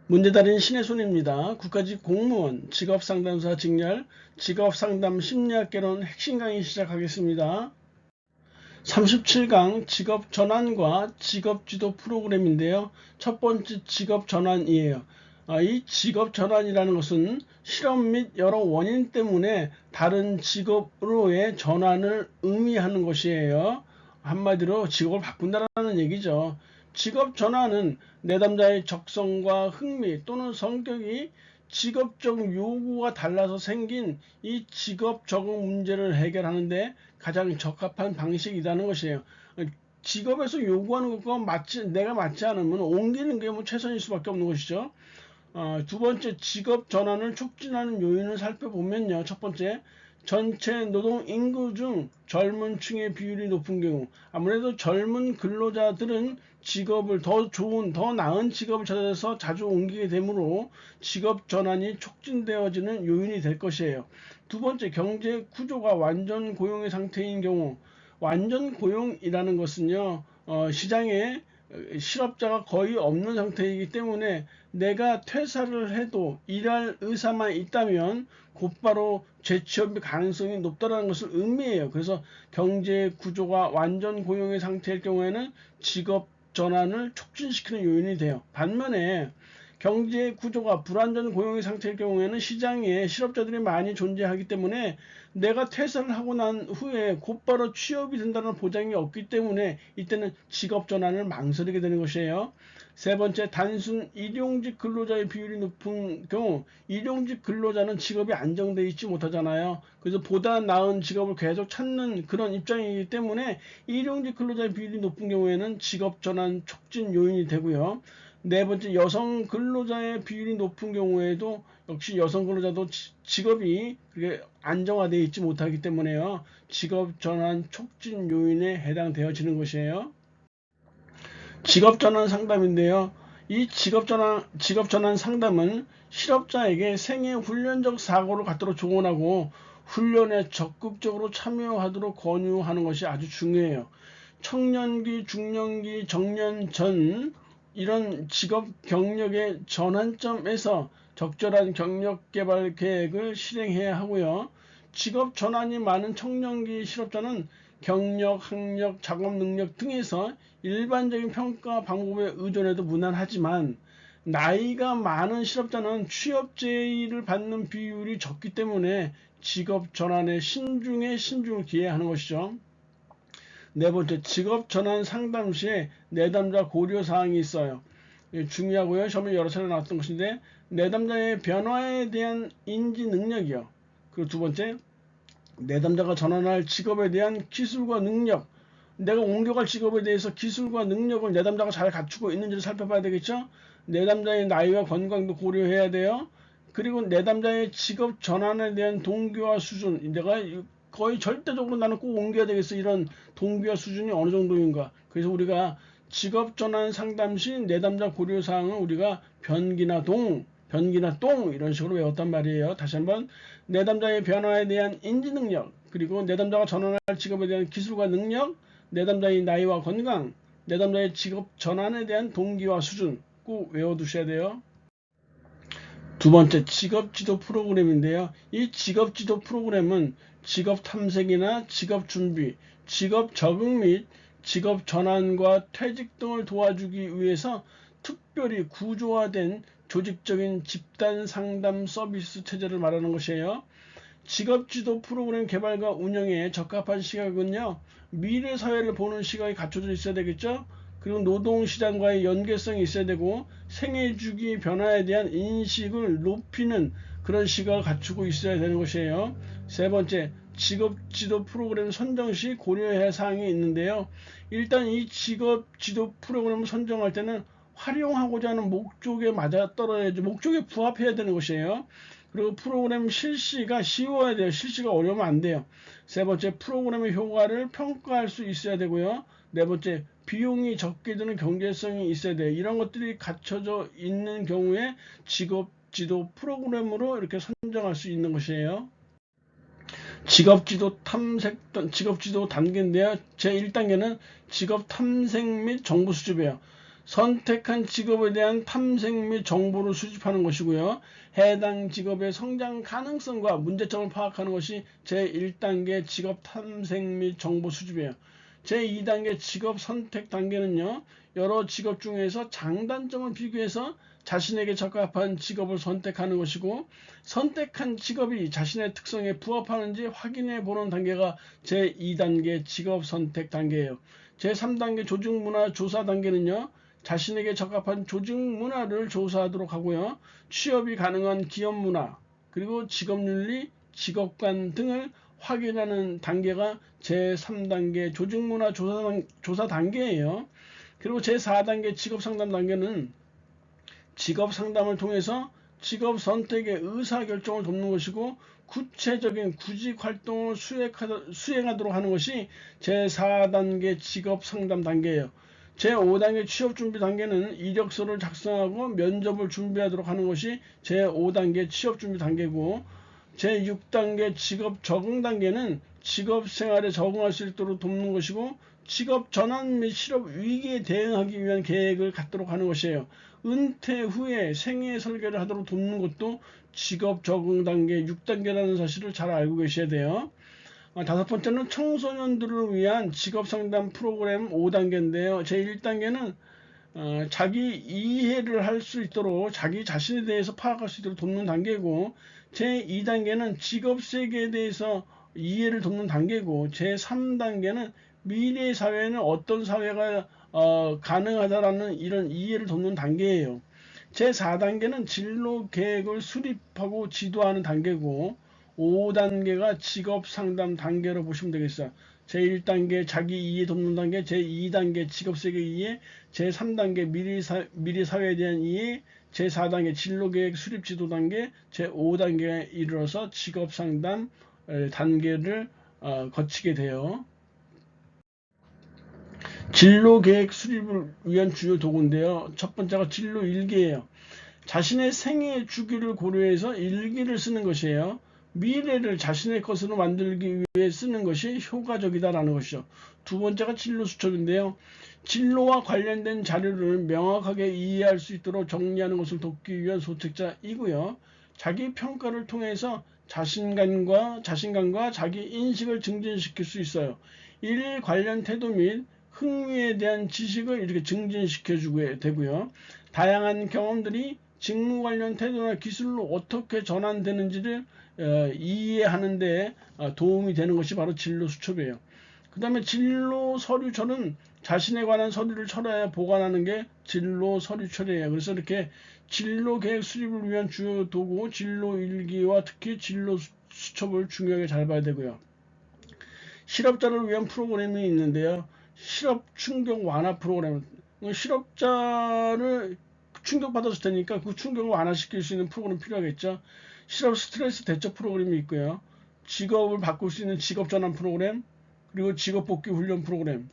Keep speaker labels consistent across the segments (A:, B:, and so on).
A: 문제달인 신혜손입니다. 국가직 공무원, 직업상담사 직렬, 직업상담 심리학개론 핵심 강의 시작하겠습니다. 37강 직업전환과 직업지도 프로그램인데요. 첫 번째 직업전환이에요. 이 직업전환이라는 것은 실험 및 여러 원인 때문에 다른 직업으로의 전환을 의미하는 것이에요. 한마디로 직업을 바꾼다는 얘기죠. 직업 전환은 내담자의 적성과 흥미 또는 성격이 직업적 요구가 달라서 생긴 이 직업 적응 문제를 해결하는데 가장 적합한 방식이라는 것이에요. 직업에서 요구하는 것과 내가 맞지 않으면 옮기는 게 최선일 수밖에 없는 것이죠. 두 번째, 직업 전환을 촉진하는 요인을 살펴보면요. 첫 번째, 전체 노동 인구 중 젊은 층의 비율이 높은 경우, 아무래도 젊은 근로자들은 직업을 더 좋은, 더 나은 직업을 찾아서 자주 옮기게 되므로 직업 전환이 촉진되어지는 요인이 될 것이에요. 두 번째, 경제 구조가 완전 고용의 상태인 경우, 완전 고용이라는 것은요, 시장에 실업자가 거의 없는 상태이기 때문에 내가 퇴사를 해도 일할 의사만 있다면 곧바로 재취업의 가능성이 높다는 것을 의미해요. 그래서 경제 구조가 완전 고용의 상태일 경우에는 직업 전환을 촉진시키는 요인이 돼요. 반면에 경제 구조가 불안전 고용의 상태일 경우에는 시장에 실업자들이 많이 존재하기 때문에 내가 퇴사를 하고 난 후에 곧바로 취업이 된다는 보장이 없기 때문에 이때는 직업 전환을 망설이게 되는 것이에요. 세 번째, 단순 일용직 근로자의 비율이 높은 경우, 일용직 근로자는 직업이 안정되어 있지 못하잖아요. 그래서 보다 나은 직업을 계속 찾는 그런 입장이기 때문에 일용직 근로자의 비율이 높은 경우에는 직업 전환 촉진 요인이 되고요. 네 번째, 여성 근로자의 비율이 높은 경우에도 역시 여성 근로자도 직업이 그게 안정화되어 있지 못하기 때문에요. 직업 전환 촉진 요인에 해당되어지는 것이에요. 직업전환 상담인데요. 이 직업전환 상담은 실업자에게 생애 훈련적 사고를 갖도록 조언하고 훈련에 적극적으로 참여하도록 권유하는 것이 아주 중요해요. 청년기, 중년기, 정년 전 이런 직업 경력의 전환점에서 적절한 경력 개발 계획을 실행해야 하고요. 직업 전환이 많은 청년기 실업자는 경력, 학력, 작업 능력 등에서 일반적인 평가 방법에 의존해도 무난하지만 나이가 많은 실업자는 취업 제의를 받는 비율이 적기 때문에 직업 전환에 신중을 기해야 하는 것이죠. 네 번째, 직업 전환 상담 시에 내담자 고려 사항이 있어요. 중요하고요. 시험에 여러 차례 나왔던 것인데 내담자의 변화에 대한 인지 능력이요. 그리고 두 번째, 내담자가 전환할 직업에 대한 기술과 능력, 내가 옮겨갈 직업에 대해서 기술과 능력을 내담자가 잘 갖추고 있는지를 살펴봐야 되겠죠. 내담자의 나이와 건강도 고려해야 돼요. 그리고 내담자의 직업 전환에 대한 동기와 수준, 내가 거의 절대적으로 나는 꼭 옮겨야 되겠어, 이런 동기와 수준이 어느 정도인가. 그래서 우리가 직업 전환 상담 시 내담자 고려 사항은 우리가 변기나 동, 변기나 똥 이런 식으로 외웠단 말이에요. 다시 한번, 내담자의 변화에 대한 인지 능력, 그리고 내담자가 전환할 직업에 대한 기술과 능력, 내담자의 나이와 건강, 내담자의 직업 전환에 대한 동기와 수준 꼭 외워두셔야 돼요. 두 번째, 직업지도 프로그램인데요. 이 직업지도 프로그램은 직업 탐색이나 직업 준비, 직업 적응 및 직업 전환과 퇴직 등을 도와주기 위해서 특별히 구조화된 조직적인 집단 상담 서비스 체제를 말하는 것이에요. 직업지도 프로그램 개발과 운영에 적합한 시각은요, 미래 사회를 보는 시각이 갖춰져 있어야 되겠죠. 그리고 노동시장과의 연계성이 있어야 되고 생애주기 변화에 대한 인식을 높이는 그런 시각을 갖추고 있어야 되는 것이에요. 세 번째, 직업지도 프로그램 선정 시 고려해야 할 사항이 있는데요. 일단 이 직업지도 프로그램을 선정할 때는 활용하고자 하는 목적에 맞아떨어야지, 목적에 부합해야 되는 것이에요. 그리고 프로그램 실시가 쉬워야 돼요. 실시가 어려우면 안 돼요. 세 번째, 프로그램의 효과를 평가할 수 있어야 되고요. 네 번째, 비용이 적게 드는 경제성이 있어야 돼요. 이런 것들이 갖춰져 있는 경우에 직업지도 프로그램으로 이렇게 선정할 수 있는 것이에요. 직업지도 단계인데요. 제1단계는 직업 탐색 및 정보 수집이에요. 선택한 직업에 대한 탐색 및 정보를 수집하는 것이고요. 해당 직업의 성장 가능성과 문제점을 파악하는 것이 제1단계 직업 탐색 및 정보 수집이에요. 제2단계 직업 선택 단계는요. 여러 직업 중에서 장단점을 비교해서 자신에게 적합한 직업을 선택하는 것이고, 선택한 직업이 자신의 특성에 부합하는지 확인해 보는 단계가 제2단계 직업 선택 단계예요. 제3단계 조직 문화 조사 단계는요. 자신에게 적합한 조직 문화를 조사하도록 하고요. 취업이 가능한 기업 문화, 그리고 직업윤리, 직업관 등을 확인하는 단계가 제3단계 조직 문화 조사 단계예요. 그리고 제4단계 직업 상담 단계는 직업 상담을 통해서 직업 선택의 의사결정을 돕는 것이고, 구체적인 구직 활동을 수행하도록 하는 것이 제4단계 직업 상담 단계예요. 제5단계 취업 준비 단계는 이력서를 작성하고 면접을 준비하도록 하는 것이 제5단계 취업 준비 단계고, 제6단계 직업 적응 단계는 직업 생활에 적응할 수 있도록 돕는 것이고, 직업 전환 및 실업 위기에 대응하기 위한 계획을 갖도록 하는 것이에요. 은퇴 후에 생애 설계를 하도록 돕는 것도 직업 적응 단계 6단계라는 사실을 잘 알고 계셔야 돼요. 다섯 번째는 청소년들을 위한 직업 상담 프로그램 5단계인데요. 제1단계는 자기 이해를 할 수 있도록 자기 자신에 대해서 파악할 수 있도록 돕는 단계고, 제2단계는 직업 세계에 대해서 이해를 돕는 단계고, 제3단계는 미래 사회는 어떤 사회가 가능하다라는 이런 이해를 돕는 단계예요. 제4단계는 진로 계획을 수립하고 지도하는 단계고, 5단계가 직업 상담 단계로 보시면 되겠어요. 제1단계 자기 이해 돕는 단계, 제2단계 직업 세계 이해, 제3단계 미래 사회에 대한 이해, 제4단계 진로 계획 수립 지도 단계, 제5단계에 이르러서 직업 상담 단계를 거치게 돼요. 진로 계획 수립을 위한 주요 도구인데요. 첫 번째가 진로 일기예요. 자신의 생애 주기를 고려해서 일기를 쓰는 것이에요. 미래를 자신의 것으로 만들기 위해 쓰는 것이 효과적이다라는 것이죠. 두 번째가 진로 수첩인데요. 진로와 관련된 자료를 명확하게 이해할 수 있도록 정리하는 것을 돕기 위한 소책자이고요. 자기 평가를 통해서 자신감과 자기 인식을 증진시킬 수 있어요. 일 관련 태도 및 흥미에 대한 지식을 이렇게 증진시켜 주게 되고요. 다양한 경험들이 직무 관련 태도나 기술로 어떻게 전환되는지를 이해하는 데 도움이 되는 것이 바로 진로 수첩이에요. 그 다음에 진로 서류처는 자신에 관한 서류를 철회해 보관하는 게 진로 서류 처리예요. 그래서 이렇게 진로 계획 수립을 위한 주요 도구 진로 일기와 특히 진로 수첩을 중요하게 잘 봐야 되고요. 실업자를 위한 프로그램이 있는데요. 실업 충격 완화 프로그램. 실업자를 충격받았을 테니까 그 충격을 완화시킬 수 있는 프로그램 필요하겠죠. 실업 스트레스 대처 프로그램이 있고요. 직업을 바꿀 수 있는 직업 전환 프로그램, 그리고 직업 복귀 훈련 프로그램,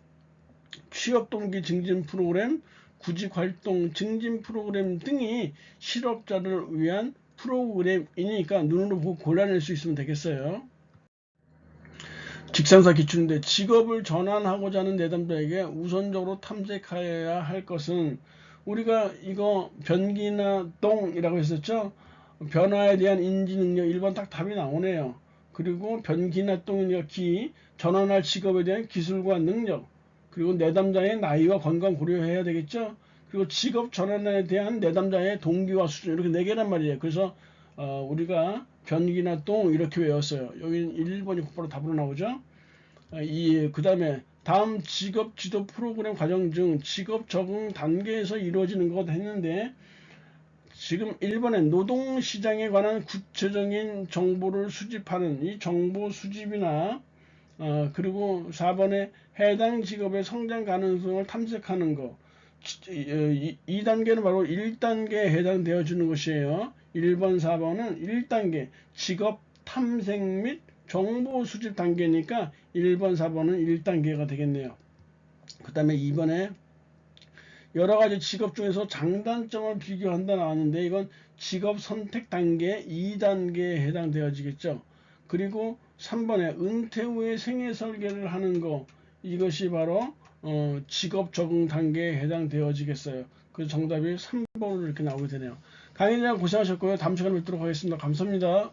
A: 취업 동기 증진 프로그램, 구직 활동 증진 프로그램 등이 실업자를 위한 프로그램이니까 눈으로 보고 골라낼 수 있으면 되겠어요. 직장사 기출인데, 직업을 전환하고자 하는 내담자에게 우선적으로 탐색해야 할 것은, 우리가 이거 변기나 똥이라고 했었죠. 변화에 대한 인지 능력 1번 딱 답이 나오네요. 그리고 변기나 똥이나 기, 전환할 직업에 대한 기술과 능력, 그리고 내담자의 나이와 건강 고려해야 되겠죠. 그리고 직업 전환에 대한 내담자의 동기와 수준, 이렇게 4개란 말이에요. 그래서 우리가 변기나 똥 이렇게 외웠어요. 여기 1번이 곧바로 답으로 나오죠. 그 다음에 다음 직업 지도 프로그램 과정 중 직업 적응 단계에서 이루어지는 것 했는데, 지금 1번에 노동시장에 관한 구체적인 정보를 수집하는 이 정보 수집이나 그리고 4번에 해당 직업의 성장 가능성을 탐색하는 거, 2단계는 바로 1단계에 해당되어지는 것이에요. 1번, 4번은 1단계 직업 탐색 및 정보 수집 단계니까 1번, 4번은 1단계가 되겠네요. 그 다음에 2번에 여러가지 직업 중에서 장단점을 비교한다 나왔는데, 이건 직업 선택 단계 2단계에 해당되어지겠죠. 그리고 3번에 은퇴 후에 생애 설계를 하는 거, 이것이 바로 직업 적응 단계에 해당되어지겠어요. 그 정답이 3번으로 이렇게 나오게 되네요. 강의장 고생하셨고요. 다음 시간에 뵙도록 하겠습니다. 감사합니다.